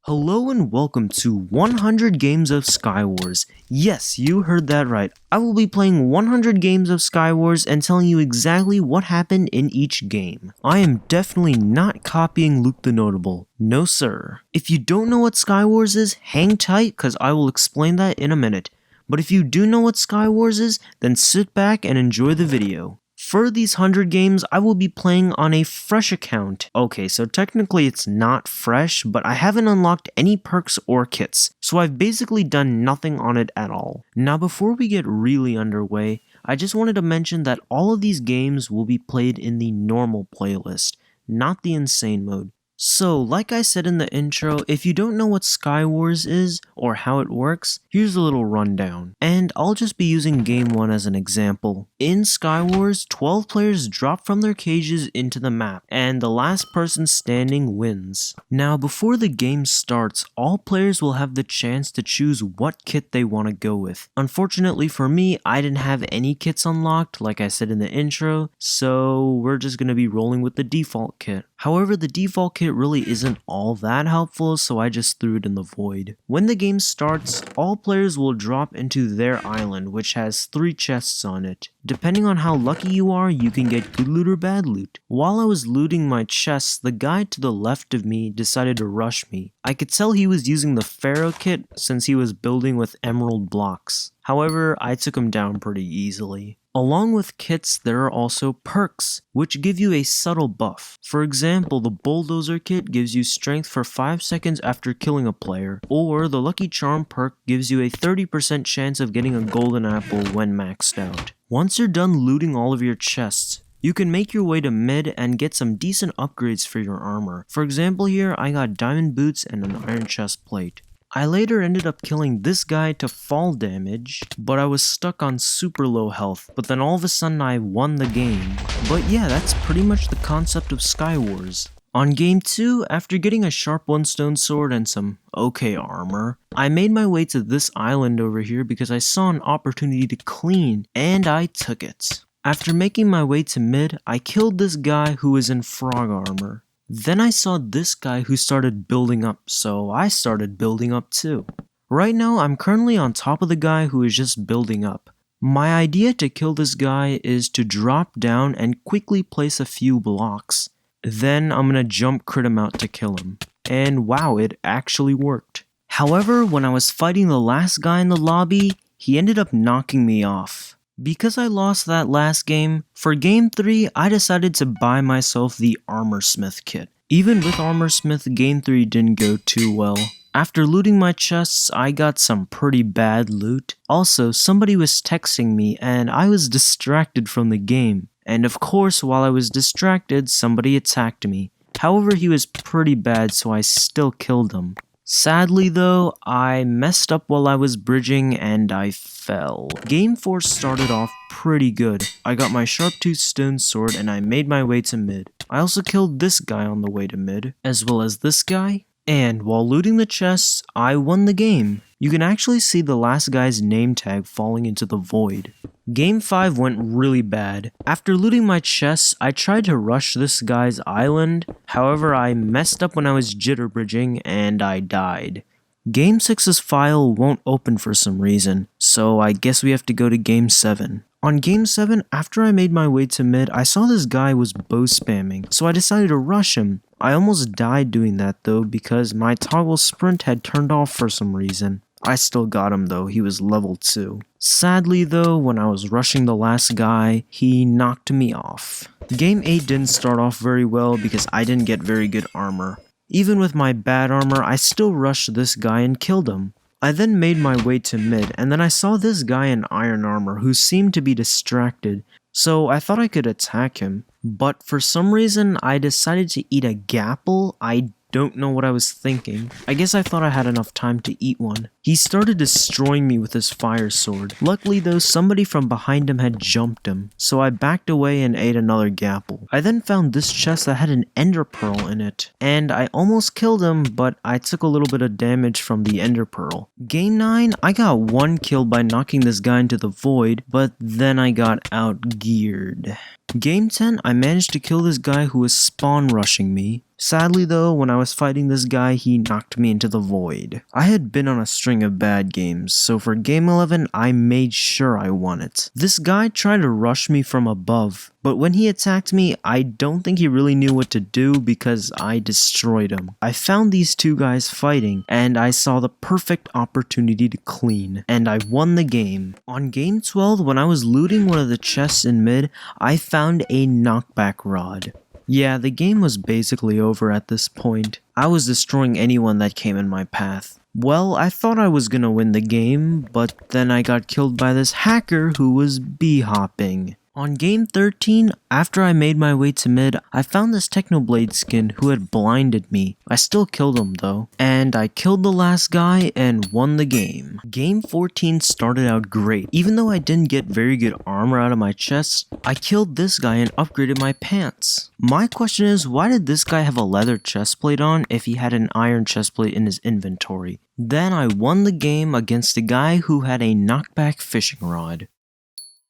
Hello and welcome to 100 games of Skywars. Yes, you heard that right. I will be playing 100 games of Skywars and telling you exactly what happened in each game. I am definitely not copying Luke the Notable. No sir. If you don't know what Skywars is, hang tight cause I will explain that in a minute. But if you do know what Skywars is, then sit back and enjoy the video. For these 100 games, I will be playing on a fresh account. Okay, so technically it's not fresh, but I haven't unlocked any perks or kits, so I've basically done nothing on it at all. Now before we get really underway, I just wanted to mention that all of these games will be played in the normal playlist, not the insane mode. So, like I said in the intro, if you don't know what Skywars is, or how it works, here's a little rundown. And I'll just be using Game 1 as an example. In Skywars, 12 players drop from their cages into the map, and the last person standing wins. Now, before the game starts, all players will have the chance to choose what kit they want to go with. Unfortunately for me, I didn't have any kits unlocked, like I said in the intro, so we're just going to be rolling with the default kit. However, the default kit really isn't all that helpful, so I just threw it in the void. When the game starts, all players will drop into their island, which has 3 chests on it. Depending on how lucky you are, you can get good loot or bad loot. While I was looting my chests, the guy to the left of me decided to rush me. I could tell he was using the Pharaoh kit since he was building with emerald blocks. However, I took him down pretty easily. Along with kits, there are also perks, which give you a subtle buff. For example, the Bulldozer kit gives you strength for 5 seconds after killing a player, or the Lucky Charm perk gives you a 30% chance of getting a golden apple when maxed out. Once you're done looting all of your chests, you can make your way to mid and get some decent upgrades for your armor. For example here, I got diamond boots and an iron chest plate. I later ended up killing this guy to fall damage, but I was stuck on super low health, but then all of a sudden I won the game. But yeah, that's pretty much the concept of Skywars. On game 2, after getting a sharp 1-stone sword and some okay armor, I made my way to this island over here because I saw an opportunity to clean, and I took it. After making my way to mid, I killed this guy who was in frog armor. Then I saw this guy who started building up, so I started building up too. Right now, I'm currently on top of the guy who is just building up. My idea to kill this guy is to drop down and quickly place a few blocks. Then I'm gonna jump crit him out to kill him. And wow, it actually worked. However, when I was fighting the last guy in the lobby, he ended up knocking me off. Because I lost that last game, for game 3 I decided to buy myself the Armorsmith kit. Even with Armorsmith, game 3 didn't go too well. After looting my chests, I got some pretty bad loot. Also, somebody was texting me and I was distracted from the game. And of course, while I was distracted, somebody attacked me. However, he was pretty bad, so I still killed him. Sadly though, I messed up while I was bridging and I fell. Game 4 started off pretty good. I got my sharp-toothed stone sword and I made my way to mid. I also killed this guy on the way to mid, as well as this guy. And while looting the chests, I won the game. You can actually see the last guy's name tag falling into the void. Game 5 went really bad. After looting my chests, I tried to rush this guy's island. However, I messed up when I was jitter bridging and I died. Game 6's file won't open for some reason, so I guess we have to go to Game 7. On Game 7, after I made my way to mid, I saw this guy was bow spamming, so I decided to rush him. I almost died doing that though because my toggle sprint had turned off for some reason. I still got him though, he was level 2. Sadly though, when I was rushing the last guy, he knocked me off. Game 8 didn't start off very well because I didn't get very good armor. Even with my bad armor, I still rushed this guy and killed him. I then made my way to mid, and then I saw this guy in iron armor who seemed to be distracted, so I thought I could attack him. But for some reason, I decided to eat a gapple. I don't know what I was thinking. I guess I thought I had enough time to eat one. He started destroying me with his fire sword. Luckily though, somebody from behind him had jumped him, so I backed away and ate another gapple. I then found this chest that had an ender pearl in it, and I almost killed him, but I took a little bit of damage from the ender pearl. Game 9, I got 1 kill by knocking this guy into the void, but then I got outgeared. Game 10, I managed to kill this guy who was spawn rushing me. Sadly though, when I was fighting this guy, he knocked me into the void. I had been on a string of bad games, so for game 11, I made sure I won it. This guy tried to rush me from above, but when he attacked me, I don't think he really knew what to do because I destroyed him. I found these two guys fighting, and I saw the perfect opportunity to clean, and I won the game. On game 12, when I was looting one of the chests in mid, I found a knockback rod. Yeah, the game was basically over at this point. I was destroying anyone that came in my path. Well, I thought I was gonna win the game, but then I got killed by this hacker who was bee-hopping. On game 13, after I made my way to mid, I found this Technoblade skin who had blinded me. I still killed him though, and I killed the last guy and won the game. Game 14 started out great. Even though I didn't get very good armor out of my chest, I killed this guy and upgraded my pants. My question is, why did this guy have a leather chestplate on if he had an iron chestplate in his inventory? Then I won the game against a guy who had a knockback fishing rod.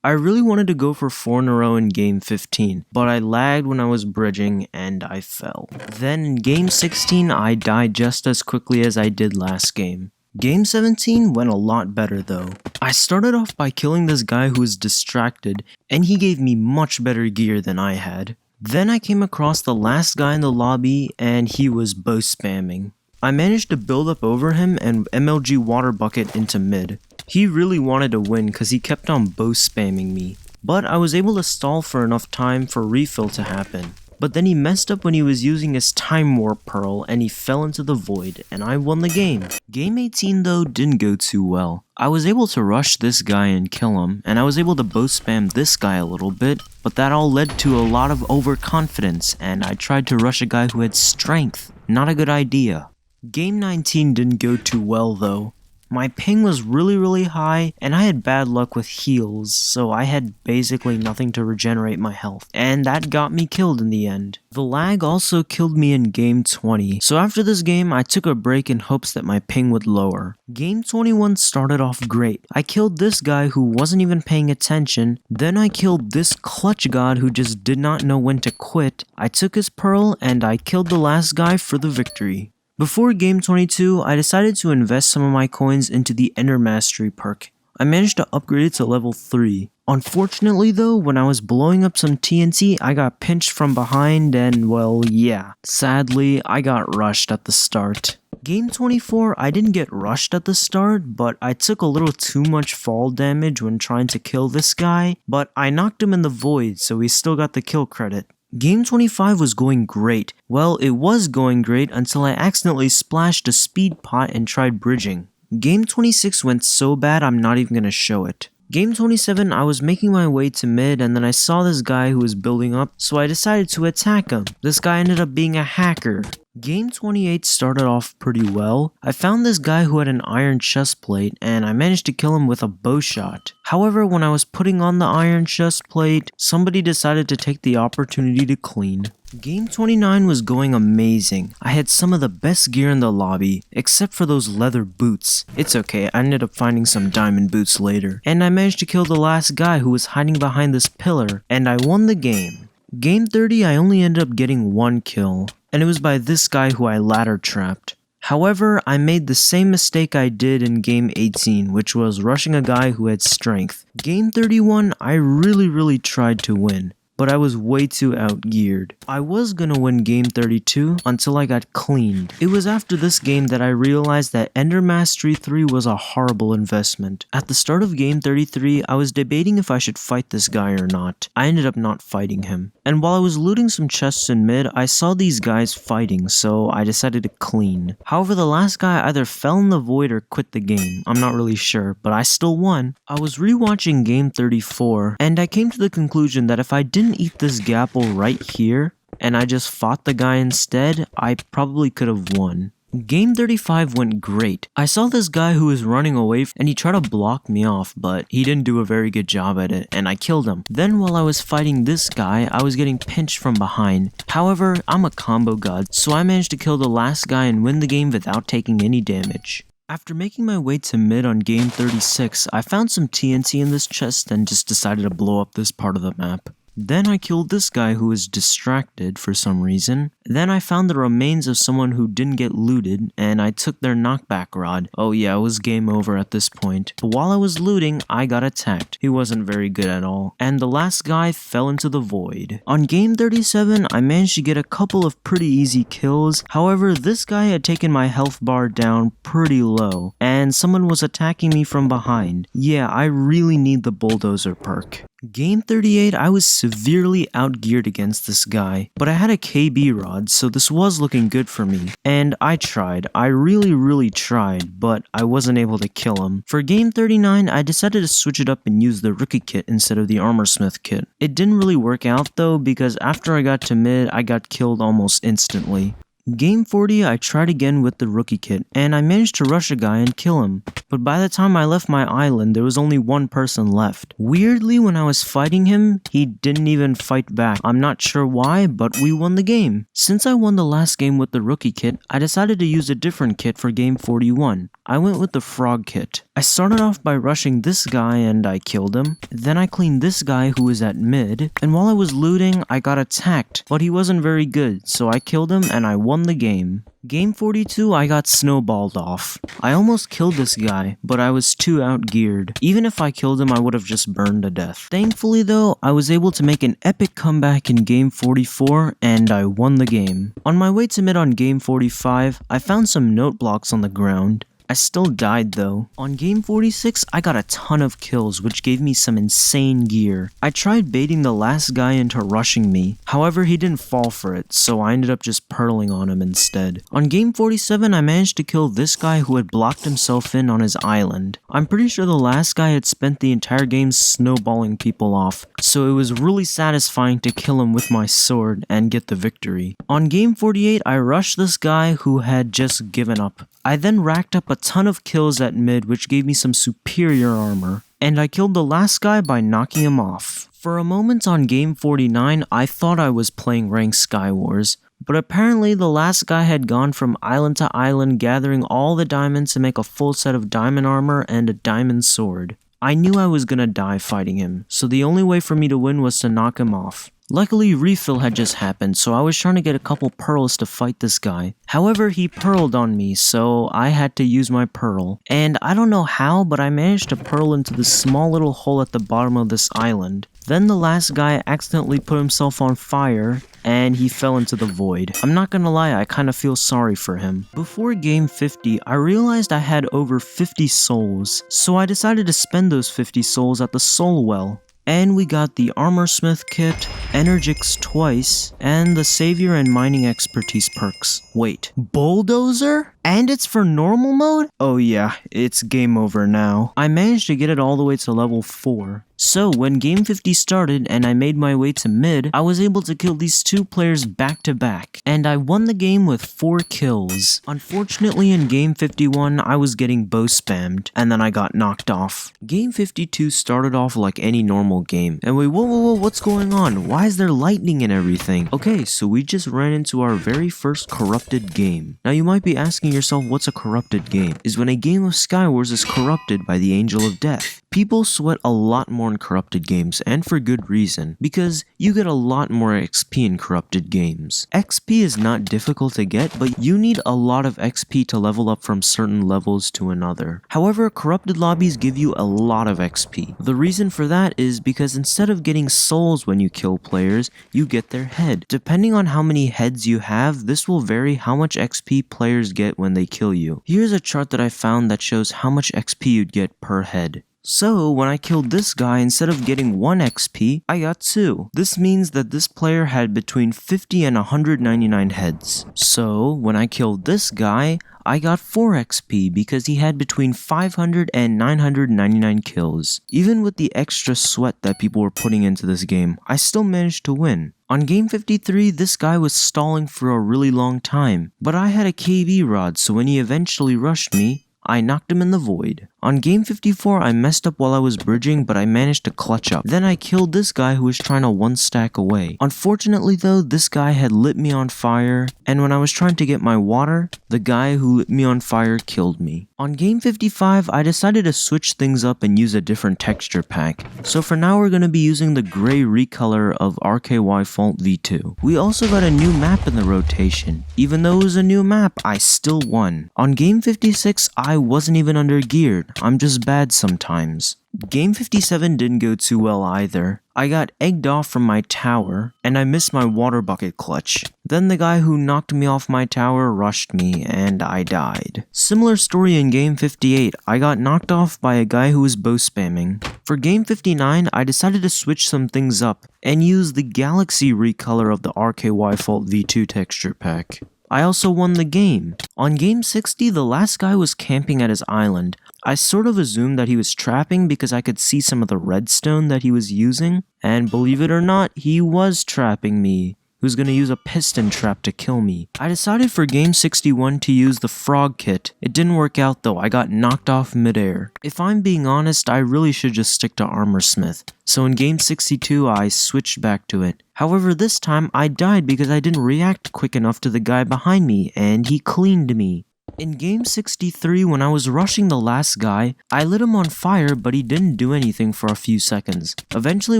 I really wanted to go for 4 in a row in game 15, but I lagged when I was bridging and I fell. Then in game 16, I died just as quickly as I did last game. Game 17 went a lot better though. I started off by killing this guy who was distracted, and he gave me much better gear than I had. Then I came across the last guy in the lobby and he was bow spamming. I managed to build up over him and MLG water bucket into mid. He really wanted to win because he kept on bow spamming me, but I was able to stall for enough time for refill to happen. But then he messed up when he was using his time warp pearl and he fell into the void and I won the game. Game 18 though didn't go too well. I was able to rush this guy and kill him, and I was able to bow spam this guy a little bit, but that all led to a lot of overconfidence and I tried to rush a guy who had strength. Not a good idea. Game 19 didn't go too well though. My ping was really high, and I had bad luck with heals, so I had basically nothing to regenerate my health, and that got me killed in the end. The lag also killed me in game 20, so after this game I took a break in hopes that my ping would lower. Game 21 started off great. I killed this guy who wasn't even paying attention, then I killed this clutch god who just did not know when to quit. I took his pearl, and I killed the last guy for the victory. Before game 22, I decided to invest some of my coins into the Ender Mastery perk. I managed to upgrade it to level 3. Unfortunately though, when I was blowing up some TNT, I got pinched from behind and well, yeah. Sadly, I got rushed at the start. Game 24, I didn't get rushed at the start, but I took a little too much fall damage when trying to kill this guy, but I knocked him in the void, so he still got the kill credit. Game 25 was going great. Well, it was going great until I accidentally splashed a speed pot and tried bridging. Game 26 went so bad I'm not even gonna show it. Game 27, I was making my way to mid and then I saw this guy who was building up, so I decided to attack him. This guy ended up being a hacker. Game 28 started off pretty well. I found this guy who had an iron chest plate and I managed to kill him with a bow shot. However, when I was putting on the iron chest plate, somebody decided to take the opportunity to clean. Game 29 was going amazing. I had some of the best gear in the lobby, except for those leather boots. It's okay, I ended up finding some diamond boots later. And I managed to kill the last guy who was hiding behind this pillar, and I won the game. Game 30, I only ended up getting 1 kill, and it was by this guy who I ladder trapped. However, I made the same mistake I did in game 18, which was rushing a guy who had strength. Game 31, I really tried to win, but I was way too outgeared. I was gonna win game 32 until I got cleaned. It was after this game that I realized that Ender Mastery 3 was a horrible investment. At the start of game 33, I was debating if I should fight this guy or not. I ended up not fighting him. And while I was looting some chests in mid, I saw these guys fighting, so I decided to clean. However, the last guy either fell in the void or quit the game. I'm not really sure, but I still won. I was rewatching game 34, and I came to the conclusion that if I didn't eat this gapple right here, and I just fought the guy instead, I probably could have won. Game 35 went great. I saw this guy who was running away and he tried to block me off, but he didn't do a very good job at it and I killed him. Then while I was fighting this guy, I was getting pinched from behind. However, I'm a combo god, so I managed to kill the last guy and win the game without taking any damage. After making my way to mid on game 36, I found some TNT in this chest and just decided to blow up this part of the map. Then I killed this guy who was distracted for some reason. Then I found the remains of someone who didn't get looted, and I took their knockback rod. Oh yeah, it was game over at this point. But while I was looting, I got attacked. He wasn't very good at all. And the last guy fell into the void. On game 37, I managed to get a couple of pretty easy kills. However, this guy had taken my health bar down pretty low, and someone was attacking me from behind. Yeah, I really need the bulldozer perk. Game 38, I was severely outgeared against this guy, but I had a KB rod, so this was looking good for me. And I tried. I really tried, but I wasn't able to kill him. For game 39, I decided to switch it up and use the rookie kit instead of the armorsmith kit. It didn't really work out though, because after I got to mid, I got killed almost instantly. Game 40, I tried again with the rookie kit, and I managed to rush a guy and kill him. But by the time I left my island, there was only one person left. Weirdly, when I was fighting him, he didn't even fight back. I'm not sure why, but we won the game. Since I won the last game with the rookie kit, I decided to use a different kit for game 41. I went with the frog kit. I started off by rushing this guy and I killed him. Then I cleaned this guy who was at mid, and while I was looting, I got attacked, but he wasn't very good, so I killed him and I won the game. Game 42, I got snowballed off. I almost killed this guy, but I was too outgeared. Even if I killed him, I would have just burned to death. Thankfully though, I was able to make an epic comeback in game 44, and I won the game. On my way to mid on game 45, I found some note blocks on the ground. I still died though. On game 46, I got a ton of kills, which gave me some insane gear. I tried baiting the last guy into rushing me. However, he didn't fall for it, so I ended up just purling on him instead. On game 47, I managed to kill this guy who had blocked himself in on his island. I'm pretty sure the last guy had spent the entire game snowballing people off, so it was really satisfying to kill him with my sword and get the victory. On game 48, I rushed this guy who had just given up. I then racked up a ton of kills at mid, which gave me some superior armor, and I killed the last guy by knocking him off. For a moment on game 49, I thought I was playing ranked Skywars, but apparently the last guy had gone from island to island gathering all the diamonds to make a full set of diamond armor and a diamond sword. I knew I was gonna die fighting him, so the only way for me to win was to knock him off. Luckily, refill had just happened, so I was trying to get a couple pearls to fight this guy. However, he pearled on me, so I had to use my pearl. And I don't know how, but I managed to pearl into this small little hole at the bottom of this island. Then the last guy accidentally put himself on fire, and he fell into the void. I'm not gonna lie, I kinda feel sorry for him. Before game 50, I realized I had over 50 souls, so I decided to spend those 50 souls at the soul well. And we got the armorsmith kit, energix twice, and the savior and mining expertise perks. Wait, bulldozer? And it's for normal mode? Oh yeah, it's game over now. I managed to get it all the way to level 4. So when game 50 started and I made my way to mid, I was able to kill these two players back to back, and I won the game with 4 kills. Unfortunately in game 51, I was getting bow spammed, and then I got knocked off. Game 52 started off like any normal game, and wait, whoa, what's going on? Why is there lightning and everything? Okay, so we just ran into our very first corrupted game. Now you might be asking yourself, what's a corrupted game? Is when a game of Skywars is corrupted by the Angel of Death. People sweat a lot more in corrupted games, and for good reason, because you get a lot more XP in corrupted games. XP is not difficult to get, but you need a lot of XP to level up from certain levels to another. However, corrupted lobbies give you a lot of XP. The reason for that is because instead of getting souls when you kill players, you get their head. Depending on how many heads you have, this will vary how much XP players get when they kill you. Here's a chart that I found that shows how much XP you'd get per head. So, when I killed this guy, instead of getting 1 XP, I got 2. This means that this player had between 50 and 199 heads. So, when I killed this guy, I got 4 XP because he had between 500 and 999 kills. Even with the extra sweat that people were putting into this game, I still managed to win. On game 53, this guy was stalling for a really long time, but I had a KB rod, so when he eventually rushed me, I knocked him in the void. On game 54, I messed up while I was bridging, but I managed to clutch up. Then I killed this guy who was trying to one stack away. Unfortunately though, this guy had lit me on fire, and when I was trying to get my water, the guy who lit me on fire killed me. On game 55, I decided to switch things up and use a different texture pack. So for now, we're going to be using the gray recolor of RKY Fault V2. We also got a new map in the rotation. Even though it was a new map, I still won. On game 56, I wasn't even under geared. I'm just bad sometimes. Game 57 didn't go too well either. I got egged off from my tower, and I missed my water bucket clutch. Then the guy who knocked me off my tower rushed me, and I died. Similar story in game 58, I got knocked off by a guy who was bow spamming. For game 59, I decided to switch some things up, and use the galaxy recolor of the RKY Fault V2 texture pack. I also won the game. On game 60, the last guy was camping at his island. I sort of assumed that he was trapping because I could see some of the redstone that he was using, and believe it or not, he was trapping me. He was going to use a piston trap to kill me. I decided for game 61 to use the frog kit. It didn't work out though, I got knocked off midair. If I'm being honest, I really should just stick to armorsmith. So in game 62, I switched back to it. However, this time I died because I didn't react quick enough to the guy behind me, and he cleaned me. In game 63, when I was rushing the last guy, I lit him on fire, but he didn't do anything for a few seconds. Eventually,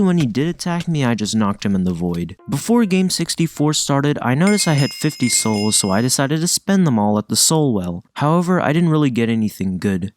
when he did attack me, I just knocked him in the void. Before game 64 started, I noticed I had 50 souls, so I decided to spend them all at the soul well. However, I didn't really get anything good.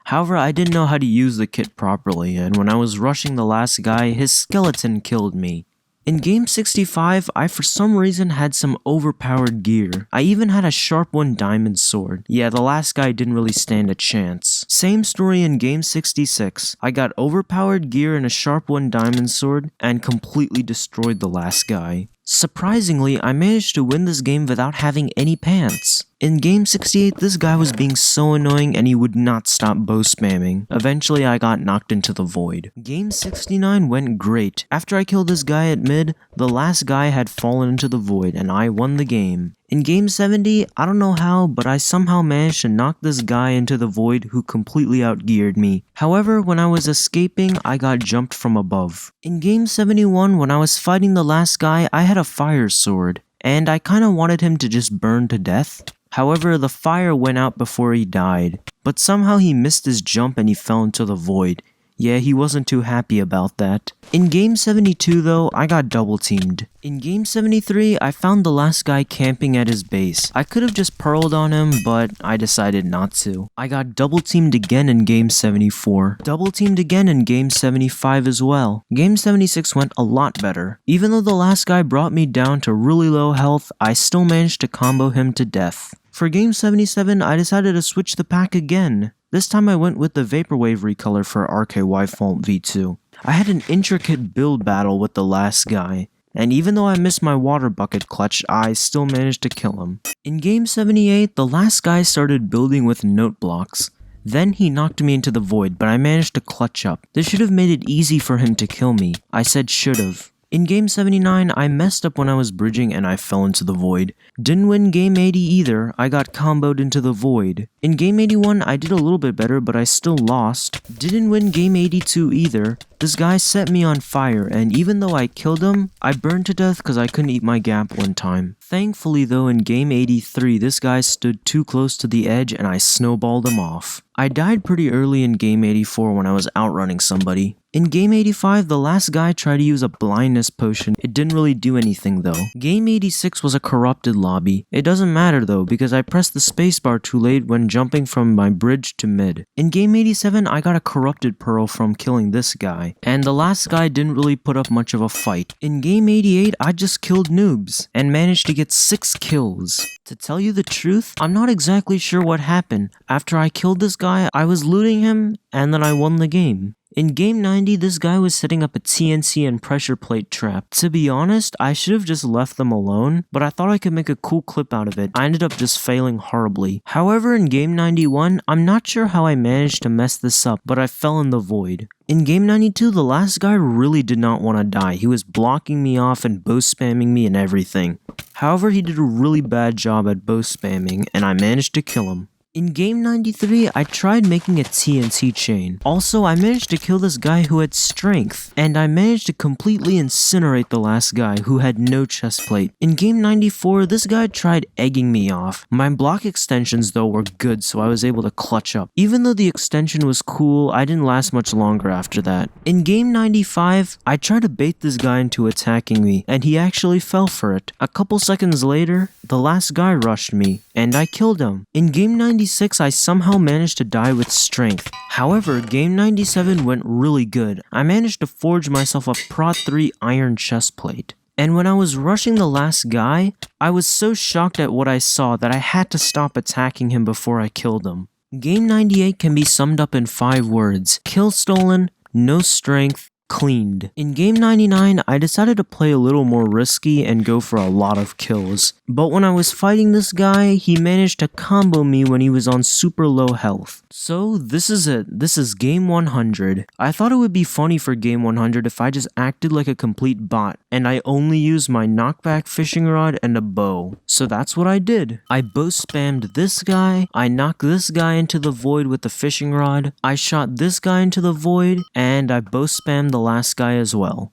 However, I didn't know how to use the kit properly, and when I was rushing the last guy, his skeleton killed me. In game 65, I for some reason had some overpowered gear. I even had a sharp 1 diamond sword. Yeah, the last guy didn't really stand a chance. Same story in game 66. I got overpowered gear and a sharp 1 diamond sword and completely destroyed the last guy. Surprisingly, I managed to win this game without having any pants. In game 68, this guy was being so annoying and he would not stop bow spamming. Eventually, I got knocked into the void. Game 69 went great. After I killed this guy at mid, the last guy had fallen into the void and I won the game. In game 70, I don't know how, but I somehow managed to knock this guy into the void who completely outgeared me. However, when I was escaping, I got jumped from above. In game 71, when I was fighting the last guy, I had a fire sword, and I kinda wanted him to just burn to death. However, the fire went out before he died, but somehow he missed his jump and he fell into the void. Yeah, he wasn't too happy about that. In game 72 though, I got double teamed. In game 73, I found the last guy camping at his base. I could have just pearled on him, but I decided not to. I got double teamed again in game 74. Double teamed again in game 75 as well. Game 76 went a lot better. Even though the last guy brought me down to really low health, I still managed to combo him to death. For game 77, I decided to switch the pack again. This time I went with the Vaporwave recolor for RKY Fault V2. I had an intricate build battle with the last guy, and even though I missed my water bucket clutch, I still managed to kill him. In game 78, the last guy started building with note blocks. Then he knocked me into the void, but I managed to clutch up. This should have made it easy for him to kill me. I said should've. In game 79, I messed up when I was bridging and I fell into the void. Didn't win game 80 either, I got comboed into the void. In game 81, I did a little bit better, but I still lost. Didn't win game 82 either. This guy set me on fire, and even though I killed him, I burned to death because I couldn't eat my gap one time. Thankfully though, in game 83, this guy stood too close to the edge and I snowballed him off. I died pretty early in game 84 when I was outrunning somebody. In game 85, the last guy tried to use a blindness potion. It didn't really do anything though. Game 86 was a corrupted lobby. It doesn't matter though because I pressed the spacebar too late when jumping from my bridge to mid. In game 87, I got a corrupted pearl from killing this guy, and the last guy didn't really put up much of a fight. In game 88, I just killed noobs and managed to get 6 kills. To tell you the truth, I'm not exactly sure what happened. After I killed this guy, I was looting him and then I won the game. In game 90, this guy was setting up a TNT and pressure plate trap. To be honest, I should have just left them alone, but I thought I could make a cool clip out of it. I ended up just failing horribly. However, in game 91, I'm not sure how I managed to mess this up, but I fell in the void. In game 92, the last guy really did not want to die. He was blocking me off and bow spamming me and everything. However, he did a really bad job at bow spamming, and I managed to kill him. In game 93, I tried making a TNT chain. Also, I managed to kill this guy who had strength, and I managed to completely incinerate the last guy who had no chestplate. In game 94, this guy tried egging me off. My block extensions though were good, so I was able to clutch up. Even though the extension was cool, I didn't last much longer after that. In game 95, I tried to bait this guy into attacking me, and he actually fell for it. A couple seconds later, the last guy rushed me, and I killed him. In game 96, I somehow managed to die with strength. However, game 97 went really good. I managed to forge myself a Prot 3 iron chestplate. And when I was rushing the last guy, I was so shocked at what I saw that I had to stop attacking him before I killed him. Game 98 can be summed up in 5 words: kill stolen, no strength, cleaned. In game 99, I decided to play a little more risky and go for a lot of kills. But when I was fighting this guy, he managed to combo me when he was on super low health. So this is it. This is game 100. I thought it would be funny for game 100 if I just acted like a complete bot and I only used my knockback fishing rod and a bow. So that's what I did. I bow spammed this guy, I knocked this guy into the void with the fishing rod, I shot this guy into the void, and I bow spammed the last guy as well.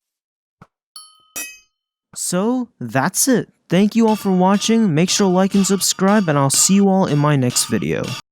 So that's it. Thank you all for watching, make sure to like and subscribe, and I'll see you all in my next video.